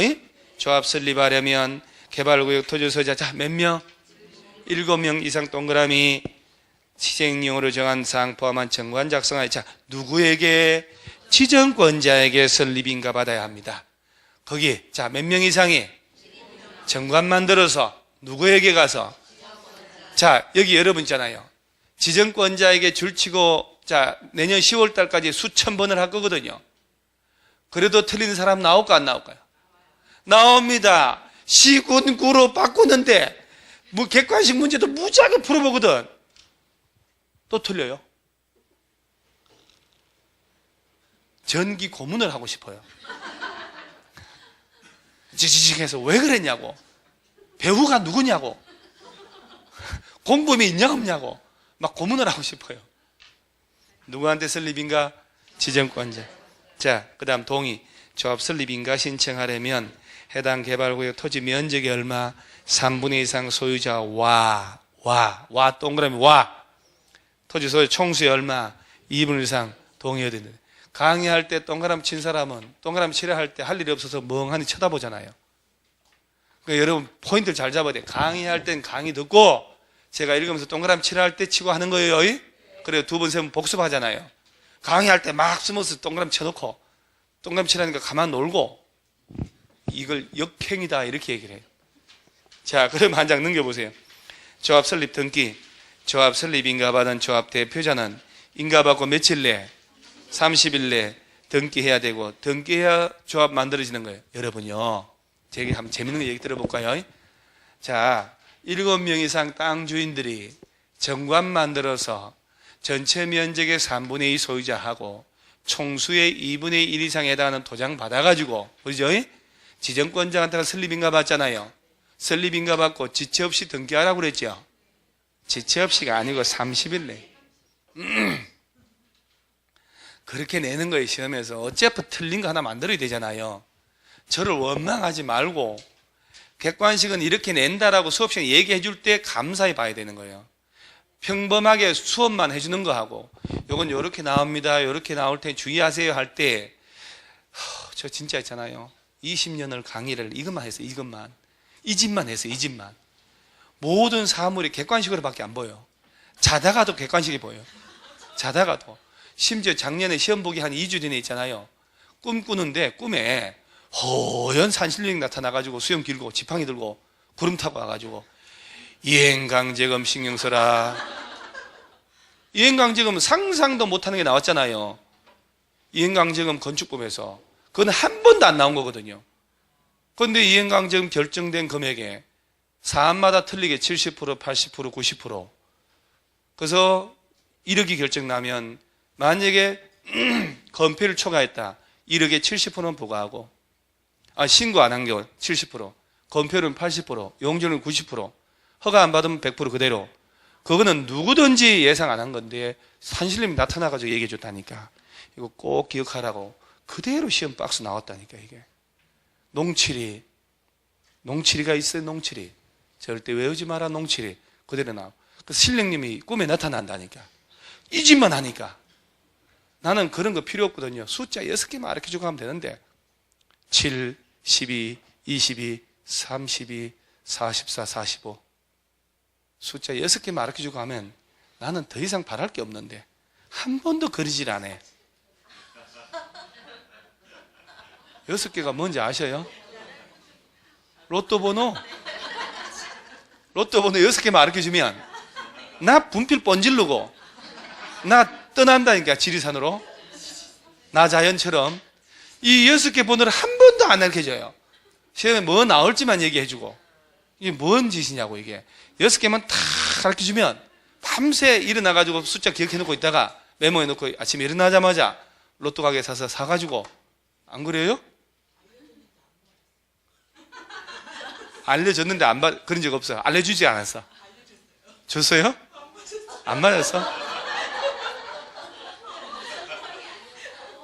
조합 설립하려면 개발구역 토지소유자, 자, 몇 명? 7명 이상 동그라미 시행령으로 정한 사항 포함한 정관 작성하여, 자, 누구에게? 지정권자에게 설립인가 받아야 합니다. 거기, 자, 몇 명 이상이? 정관 만들어서 누구에게 가서? 자, 여기 여러분 있잖아요. 지정권자에게 줄치고, 자, 내년 10월 달까지 수천 번을 할 거거든요. 그래도 틀린 사람 나올까 안 나올까요? 나옵니다. 시군구로 바꾸는데 뭐 객관식 문제도 무지하게 풀어보거든. 또 틀려요. 전기 고문을 하고 싶어요. 지지직해서 왜 그랬냐고. 배우가 누구냐고. 공범이 있냐 없냐고. 막 고문을 하고 싶어요. 누구한테 설립인가? 지정권자. 자, 그 다음 동의. 조합 설립인가 신청하려면 해당 개발구역 토지 면적이 얼마? 3분의 2 이상 소유자 와 동그라미 와. 토지 소유 총수의 얼마? 2분의 1 이상 동의해야 된다. 강의할 때 동그라미 친 사람은 동그라미 치려 할 때 할 일이 없어서 멍하니 쳐다보잖아요. 그러니까 여러분 포인트를 잘 잡아야 돼요. 강의할 땐 강의 듣고 제가 읽으면서 동그라미 치려 할 때 치고 하는 거예요. 그래요. 2번, 3번 복습하잖아요. 강의할 때 막 숨어서 동그라미 쳐놓고 동그라미 치라니까 가만 놀고 이걸 역행이다 이렇게 얘기를 해요. 자, 그럼 한 장 넘겨보세요. 조합 설립 등기. 조합 설립 인가받은 조합 대표자는 인가받고 며칠 내? 30일 내 등기해야 되고 등기해야 조합 만들어지는 거예요. 여러분요, 제가 한번 재밌는 거 얘기 들어볼까요? 자, 7명 이상 땅 주인들이 정관 만들어서 전체 면적의 3분의 2 소유자하고 총수의 2분의 1 이상에 해당하는 도장 받아가지고, 그죠? 지정권자한테가 설립인가 받잖아요. 설립인가 받고 지체 없이 등기하라고 그랬죠. 지체 없이가 아니고 30일 내. 그렇게 내는 거예요, 시험에서. 어차피 틀린 거 하나 만들어야 되잖아요. 저를 원망하지 말고 객관식은 이렇게 낸다라고 수업시간에 얘기해 줄 때 감사히 봐야 되는 거예요. 평범하게 수업만 해주는 거하고 요건 요렇게 나옵니다, 요렇게 나올 때 주의하세요 할 때 저 진짜 있잖아요. 20년을 강의를 이것만 했어요. 이것만. 이 집만 했어요. 이 집만. 모든 사물이 객관식으로밖에 안 보여. 자다가도 객관식이 보여요. 자다가도. 심지어 작년에 시험 보기 한 2주 전에 있잖아요. 꿈 꾸는데 꿈에 허연 산신령이 나타나가지고 수염 길고 지팡이 들고 구름 타고 와가지고 이행강제금 신경 써라. 이행강제금은 상상도 못하는 게 나왔잖아요. 이행강제금 건축법에서. 그건 한 번도 안 나온 거거든요. 그런데 이행강제금 결정된 금액에 사안마다 틀리게 70%, 80%, 90%. 그래서 1억이 결정나면 만약에 건폐를 초과했다. 1억에 70%는 부과하고, 신고 안 한 경우 70%, 건폐율은 80%, 용적률은 90%, 허가 안 받으면 100% 그대로. 그거는 누구든지 예상 안 한 건데 산신령이 나타나가지고 얘기해 줬다니까. 이거 꼭 기억하라고. 그대로 시험 박스 나왔다니까. 이게 농칠이가 있어요. 농칠이 절대 외우지 마라. 농칠이 그대로 나와. 그 신령님이 꿈에 나타난다니까. 이 집만 하니까 나는 그런 거 필요 없거든요. 숫자 6개만 알려주고 하면 되는데 7, 12, 22, 32, 44, 45 숫자 6개만 알려주고 하면 나는 더 이상 바랄 게 없는데 한 번도 그러질 않아. 6개가 뭔지 아셔요? 로또 번호 6개만 알려주면 나 분필 번질르고 나 떠난다니까. 지리산으로 나 자연처럼 이 6개 번호를 한 번도 안 알려줘요. 시험에 뭐 나올지만 얘기해주고. 이게 뭔 짓이냐고. 이게 6개만 다 가르쳐주면 밤새 일어나가지고 숫자 기억해놓고 있다가 메모해놓고 아침에 일어나자마자 로또 가게 사서 사가지고. 안 그래요? 알려줬는데 안 받, 그런 적 없어요. 알려주지 않았어. 줬어요? 안 맞았어?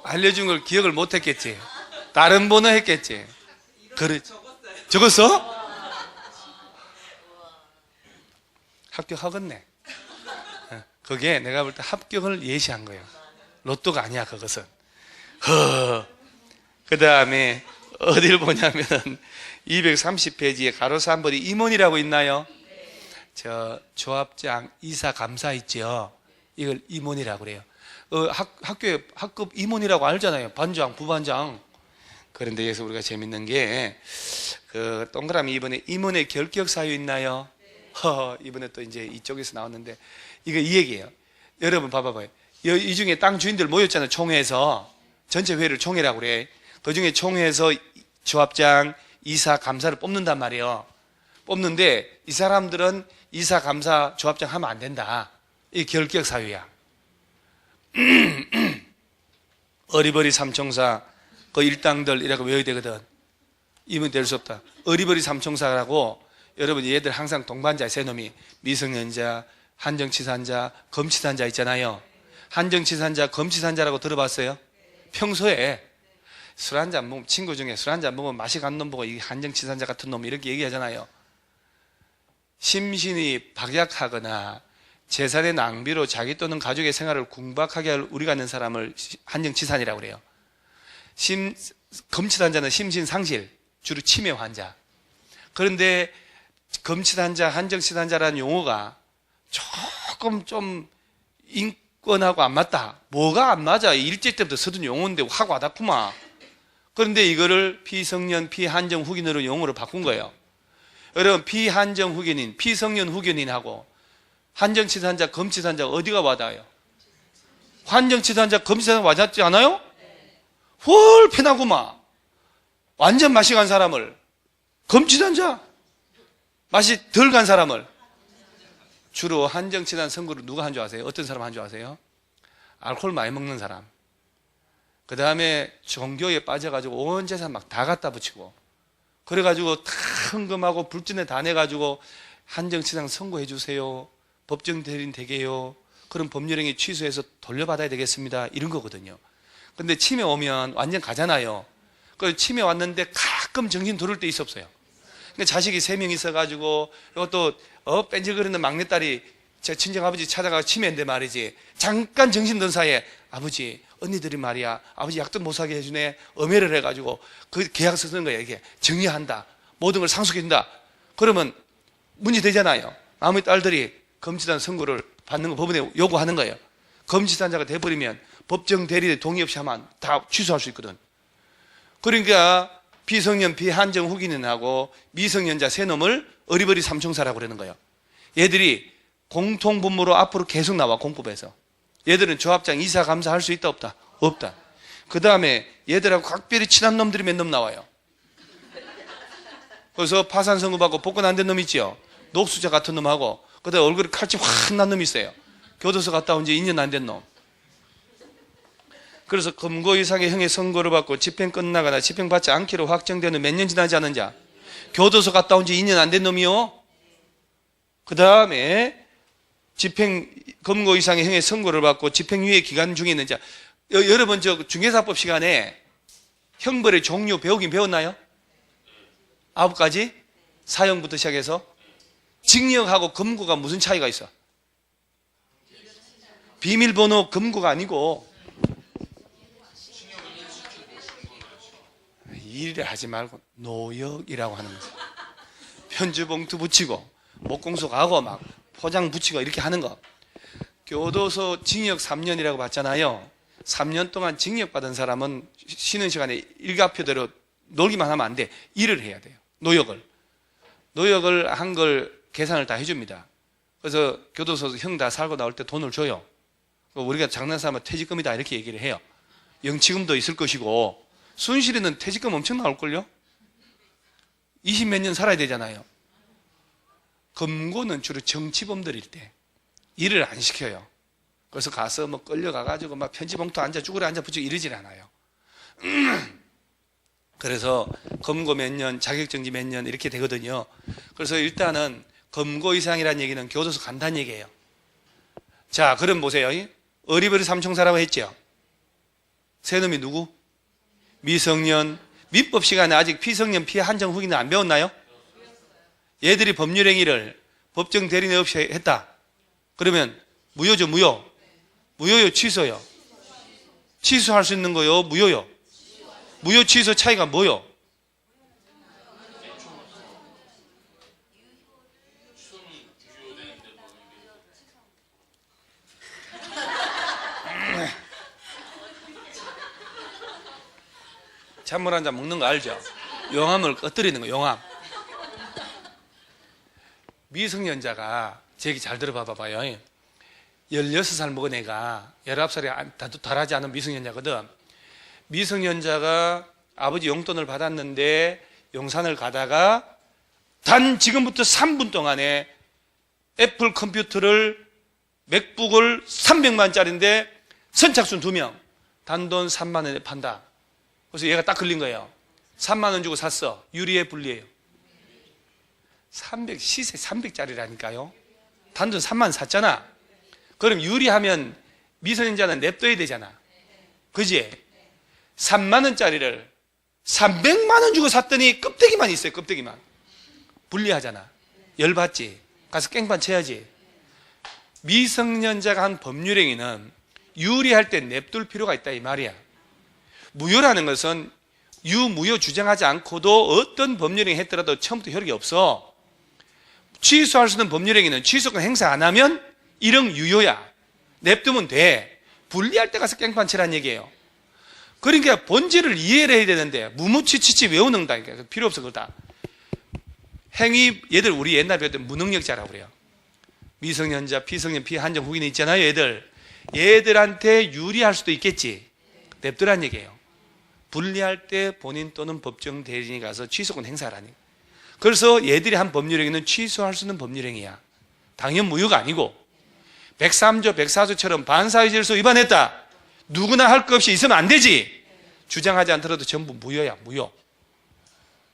알려준 걸 기억을 못 했겠지. 다른 번호 했겠지. 그래. 적었어? 합격하겠네. 그게 내가 볼 때 합격을 예시한 거예요. 로또가 아니야, 그것은. 그 다음에 어딜 보냐면은 230페이지에 가로수 한 번이 임원이라고 있나요? 저 조합장, 이사, 감사 있죠? 이걸 임원이라고 그래요. 학교에 학급 임원이라고 알잖아요. 반장, 부반장. 그런데 여기서 우리가 재밌는 게, 그 동그라미 이번에 임원의 결격 사유 있나요? 이번에 또 이제 이쪽에서 나왔는데, 이거 이 얘기예요. 여러분 봐봐봐요. 이 중에 땅 주인들 모였잖아요. 총회에서. 전체 회의를 총회라고 그래. 그 중에 총회에서 조합장, 이사, 감사를 뽑는단 말이에요. 뽑는데 이 사람들은 이사, 감사, 조합장 하면 안 된다. 이 결격 사유야. 어리버리 삼총사 그 일당들이라고 외워야 되거든. 이면 될 수 없다. 어리버리 삼총사라고 여러분 얘들 항상 동반자 세 놈이 미성년자, 한정치산자, 검치산자 있잖아요. 한정치산자, 검치산자라고 들어봤어요? 평소에 술 한잔 먹으면 친구 중에 술 한잔 먹으면 맛이 간 놈 보고 이 한정치산자 같은 놈 이렇게 얘기하잖아요. 심신이 박약하거나 재산의 낭비로 자기 또는 가족의 생활을 궁박하게 할 우리가 있는 사람을 한정치산이라고 그래요. 검치산자는 심신상실, 주로 치매 환자. 그런데 검치산자, 한정치산자라는 용어가 조금 좀 인권하고 안 맞다. 뭐가 안 맞아? 일제 때부터 쓰던 용어인데 확 와닿구만. 그런데 이거를 피성년, 피한정 후견으로 용어로 바꾼 거예요. 여러분, 피한정 후견인, 피성년 후견인하고 한정치산자, 검치산자 어디가 와닿아요? 한정치산자, 검치산자 와닿지 않아요? 헐 편하구만. 완전 맛이 간 사람을, 검치산자 맛이 덜 간 사람을. 주로 한정치산 선거를 누가 한 줄 아세요? 어떤 사람 한 줄 아세요? 알코올 많이 먹는 사람. 그 다음에 종교에 빠져가지고 온 재산 막 다 갖다 붙이고, 그래가지고 다 헌금하고 불진에 다 내가지고 한정치상 선고해 주세요. 법정 대리인 되게요. 그럼 법률행위 취소해서 돌려받아야 되겠습니다. 이런 거거든요. 근데 치매 오면 완전 가잖아요. 그 치매 왔는데 가끔 정신 돌을 때 있어 없어요. 그러니까 자식이 3명 있어가지고 이것도 뺀질거리는 막내딸이 제 친정아버지 찾아가서 치매인데 말이지, 잠깐 정신 든 사이에 아버지, 언니들이 말이야 아버지 약도 못 사게 해주네, 엄해를 해가지고 그 계약서 쓰는 거야. 이게 정리한다, 모든 걸 상속해준다. 그러면 문제 되잖아요. 아무리 딸들이 검치단 선고를 받는 거 법원에 요구하는 거예요. 검치단자가 돼버리면 법정 대리인 동의 없이 하면 다 취소할 수 있거든. 그러니까 비성년, 비한정 후기는하고 미성년자 세 놈을 어리버리 삼총사라고 그러는 거예요. 얘들이 공통분모로 앞으로 계속 나와, 공법에서. 얘들은 조합장, 이사, 감사 할 수 있다, 없다? 없다. 그 다음에 얘들하고 각별히 친한 놈들이 몇 놈 나와요. 그래서 파산 선고받고 복권 안 된 놈 있죠? 녹수자 같은 놈하고, 그 다음에 얼굴에 칼집 확 난 놈이 있어요. 교도소 갔다 온 지 2년 안 된 놈. 그래서 금고 이상의 형의 선고를 받고 집행 끝나거나 집행받지 않기로 확정되는 몇 년 지나지 않은 자, 교도소 갔다 온 지 2년 안 된 놈이요. 그 다음에 금고 이상의 형의 선고를 받고 집행유예 기간 중에 있는 자. 여러분 저 중개사법 시간에 형벌의 종류 배우긴 배웠나요? 9가지? 사형부터 시작해서. 징역하고 금고가 무슨 차이가 있어? 비밀번호 금고가 아니고 일을 하지 말고 노역이라고 하는 거죠. 편지봉투 붙이고 목공소 가고 막 포장 붙이고 이렇게 하는 거. 교도소 징역 3년이라고 봤잖아요. 3년 동안 징역받은 사람은 쉬는 시간에 일과표대로 놀기만 하면 안 돼. 일을 해야 돼요. 노역을 한 걸 계산을 다 해줍니다. 그래서 교도소에서 형 다 살고 나올 때 돈을 줘요. 우리가 장난삼아 퇴직금이다 이렇게 얘기를 해요. 영치금도 있을 것이고, 순실이는 퇴직금 엄청 나올걸요? 20 몇 년 살아야 되잖아요. 검거는 주로 정치범들일 때 일을 안 시켜요. 그래서 가서 뭐 끌려가가지고 막 편지봉투 앉아 쭈그려 앉아 붙이고 이러질 않아요. 그래서 검거 몇 년, 자격정지 몇 년 이렇게 되거든요. 그래서 일단은 검거 이상이라는 얘기는 교도소 간다는 얘기예요. 자, 그럼 보세요. 어리버리 삼총사라고 했죠. 새놈이 누구? 미성년. 민법 시간에 아직 피성년 피해 한정 후기는 안 배웠나요? 얘들이 법률행위를 법정 대리인 없이 했다. 그러면 무효죠, 무효. 무효요, 취소요. 취소할 수 있는 거요, 무효요. 무효 취소 차이가 뭐요? 찬물 한 잔 먹는 거 알죠? 용암을 꺼뜨리는 거, 용암. 미성년자가 제 얘기 잘 들어봐 봐요. 16살 먹은 애가 19살이 달하지 않은 미성년자거든. 미성년자가 아버지 용돈을 받았는데 용산을 가다가 단 지금부터 3분 동안에 애플 컴퓨터를 맥북을 300만짜리인데 선착순 2명 단돈 3만 원에 판다. 그래서 얘가 딱 걸린 거예요. 3만 원 주고 샀어. 유리에 불리해요. 시세 300짜리라니까요. 단돈 3만 원 샀잖아. 그럼 유리하면 미성년자는 냅둬야 되잖아. 그지? 3만 원짜리를 300만 원 주고 샀더니 껍데기만 있어요. 껍데기만. 불리하잖아. 열받지. 가서 깽판 쳐야지. 미성년자가 한 법률행위는 유리할 때 냅둘 필요가 있다 이 말이야. 무효라는 것은 유무효 주장하지 않고도 어떤 법률행위 했더라도 처음부터 효력이 없어. 취소할 수 있는 법률행위는 취소권 행사 안 하면 1억 유효야. 냅두면 돼. 불리할 때 가서 깽판 치라는 얘기예요. 그러니까 본질을 이해를 해야 되는데 무무치치치 외우는 거니까 필요 없어. 그거 다 행위. 얘들 우리 옛날에 배웠던 무능력자라고 그래요. 미성년자, 피성년, 피해 한정 후기는 있잖아요. 얘들한테 유리할 수도 있겠지. 냅두란 얘기예요. 불리할 때 본인 또는 법정 대리인이 가서 취소권 행사하라니. 그래서 얘들이 한 법률행위는 취소할 수 있는 법률행위야. 당연 무효가 아니고 103조, 104조처럼 반사의 질서 위반했다. 누구나 할 것 없이 있으면 안 되지. 주장하지 않더라도 전부 무효야, 무효.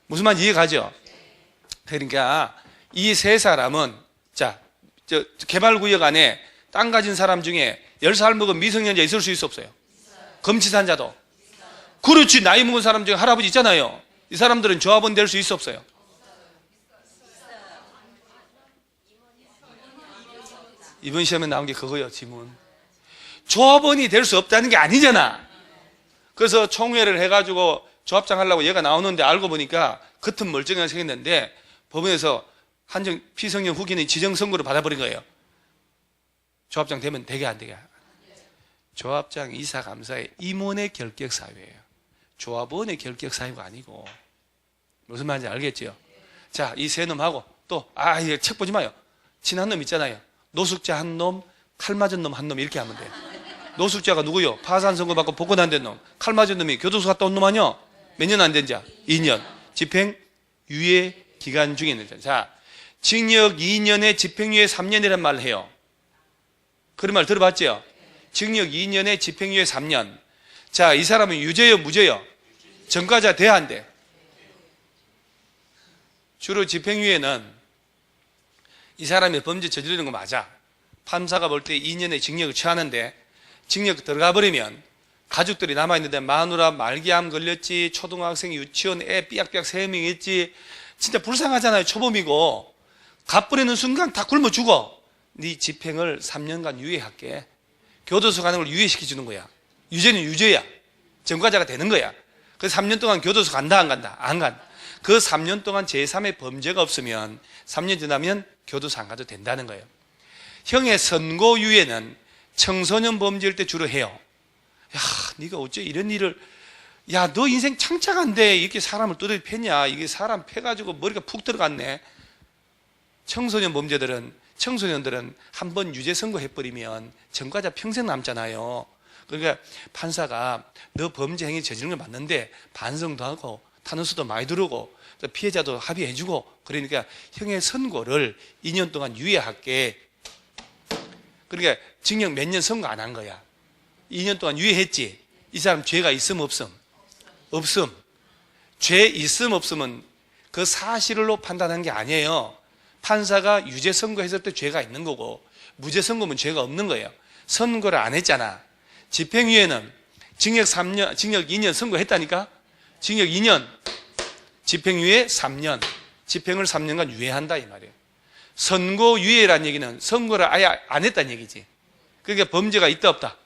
무슨 말인지 이해가죠? 그러니까 이 세 사람은 개발구역 안에 땅 가진 사람 중에 10살 먹은 미성년자 있을 수 있어 없어요? 검치산자도. 그렇지. 나이 먹은 사람 중에 할아버지 있잖아요. 이 사람들은 조합원 될 수 있어 없어요? 이번 시험에 나온 게 그거예요. 지문. 조합원이 될 수 없다는 게 아니잖아. 그래서 총회를 해가지고 조합장 하려고 얘가 나오는데 알고 보니까 겉은 멀쩡하게 생겼는데 법원에서 한정 피성년 후기는 지정선고를 받아버린 거예요. 조합장 되면 되게 안 되게. 조합장 이사감사의 임원의 결격 사유예요. 조합원의 결격 사유가 아니고. 무슨 말인지 알겠죠? 자, 이 세 놈하고 또 이거 책 보지 마요. 친한 놈 있잖아요. 노숙자 한 놈, 칼 맞은 놈 한 놈 이렇게 하면 돼요. 노숙자가 누구요? 파산 선고 받고 복권 안 된 놈. 칼 맞은 놈이 교도소 갔다 온 놈 아니요? 몇 년 안 된 자? 2년. 집행 유예 기간 중에 있는 자. 자, 징역 2년에 집행유예 3년이란 말을 해요. 그런 말 들어봤죠? 징역 2년에 집행유예 3년. 자, 이 사람은 유죄요, 무죄요? 전과자 돼야 안 돼? 주로 집행유예는 이 사람이 범죄 저지르는 거 맞아. 판사가 볼 때 2년의 징역을 취하는데 징역 들어가 버리면 가족들이 남아있는데 마누라 말기암 걸렸지, 초등학생 유치원 애 삐약삐약 3명 있지. 진짜 불쌍하잖아요. 초범이고. 갚으려는 순간 다 굶어 죽어. 네 집행을 3년간 유예할게. 교도소 가는 걸 유예시켜주는 거야. 유죄는 유죄야. 전과자가 되는 거야. 그 3년 동안 교도소 간다 안 간다? 안 간다. 그 3년 동안 제3의 범죄가 없으면 3년 지나면 교도소 안 가도 된다는 거예요. 형의 선고유예는 청소년 범죄일 때 주로 해요. 야, 네가 어째 이런 일을, 야, 너 인생 창창한데 이렇게 사람을 두드려 패냐? 이게 사람 패가지고 머리가 푹 들어갔네. 청소년들은 한 번 유죄 선고해버리면 전과자 평생 남잖아요. 그러니까 판사가 너 범죄 행위 저지른 걸 맞는데 반성도 하고 탄원서도 많이 들어오고 피해자도 합의해주고, 그러니까 형의 선고를 2년 동안 유예할게. 그러니까 징역 몇 년 선고 안 한 거야. 2년 동안 유예했지. 이 사람 죄가 있음 없음? 없음. 죄 있음 없음은 그 사실로 판단한 게 아니에요. 판사가 유죄 선고했을 때 죄가 있는 거고, 무죄 선고면 죄가 없는 거예요. 선고를 안 했잖아. 집행유예는 징역 3년, 징역 2년 선고했다니까? 징역 2년, 집행유예 3년, 집행을 3년간 유예한다 이 말이에요. 선고유예란 얘기는 선고를 아예 안 했다는 얘기지. 그러니까 범죄가 있다 없다?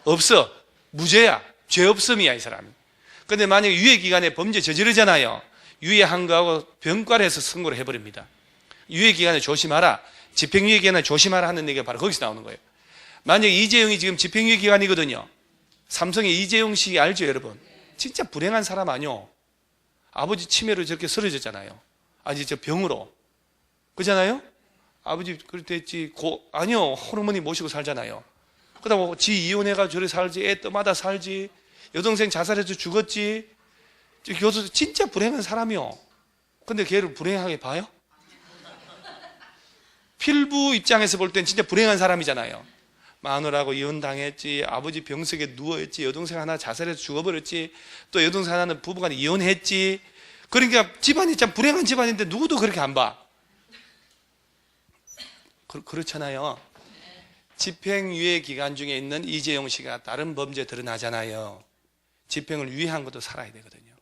없어. 무죄야. 죄 없음이야 이 사람이. 근데 만약에 유예기간에 범죄 저지르잖아요. 유예한 거하고 병과를 해서 선고를 해버립니다. 유예기간에 조심하라, 집행유예기간에 조심하라 하는 얘기가 바로 거기서 나오는 거예요. 만약에 이재용이 지금 집행유예기간이거든요. 삼성의 이재용 씨 알죠 여러분? 진짜 불행한 사람 아니요. 아버지 치매로 저렇게 쓰러졌잖아요. 아니 저 병으로. 그잖아요? 아버지 그랬지 아니요, 호르몬이 모시고 살잖아요. 그러다 지 이혼해가 저래 살지, 애 떠마다 살지, 여동생 자살해서 죽었지. 교수 진짜 불행한 사람이요. 근데 걔를 불행하게 봐요? 필부 입장에서 볼 땐 진짜 불행한 사람이잖아요. 마누라하고 이혼당했지, 아버지 병석에 누워있지, 여동생 하나 자살해서 죽어버렸지, 또 여동생 하나는 부부간에 이혼했지. 그러니까 집안이 참 불행한 집안인데 누구도 그렇게 안 봐. 그렇잖아요. 집행유예 기간 중에 있는 이재용 씨가 다른 범죄 드러나잖아요. 집행을 유예한 것도 살아야 되거든요.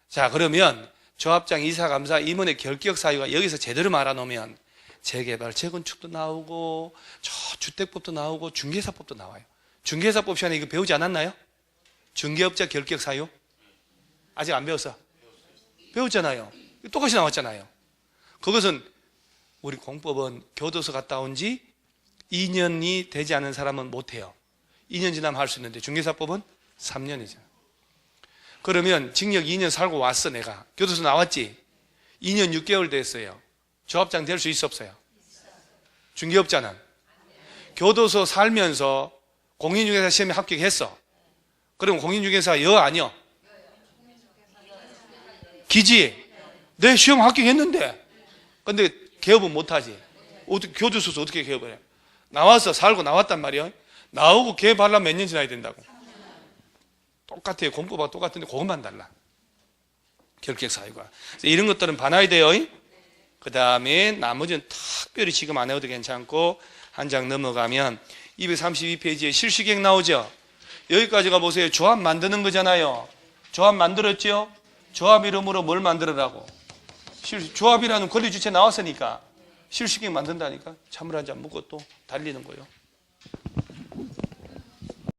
자, 그러면 조합장, 이사감사, 임원의 결격 사유가 여기서 제대로 말아놓으면 재개발, 재건축도 나오고 저 주택법도 나오고 중개사법도 나와요. 중개사법 시간에 이거 배우지 않았나요? 중개업자 결격 사유? 아직 안 배웠어? 배웠잖아요. 똑같이 나왔잖아요. 그것은 우리 공법은 교도소 갔다 온 지 2년이 되지 않은 사람은 못해요. 2년 지나면 할 수 있는데 중개사법은 3년이죠. 그러면 징역 2년 살고 왔어. 내가 교도소 나왔지. 2년 6개월 됐어요. 조합장 될 수 있어 없어요? 중개업자는 교도소 살면서 공인중개사 시험에 합격했어. 그럼 공인중개사 여 아니여? 기지. 내 시험 합격했는데 근데 개업은 못하지. 교도소에서 어떻게 개업을 해? 나와서 살고 나왔단 말이야. 나오고 개업하려면 몇 년 지나야 된다고. 똑같아요. 공법하고 똑같은데 그것만 달라. 결격 사유가. 이런 것들은 봐놔야 돼요. 그 다음에 나머지는 특별히 지금 안 해도 괜찮고, 한 장 넘어가면 232페이지에 실시계획 나오죠. 여기까지가 보세요. 조합 만드는 거잖아요. 조합 만들었죠? 조합 이름으로 뭘 만들으라고? 조합이라는 권리 주체 나왔으니까 실시계획 만든다니까. 찬물 한 잔 먹고 또 달리는 거예요.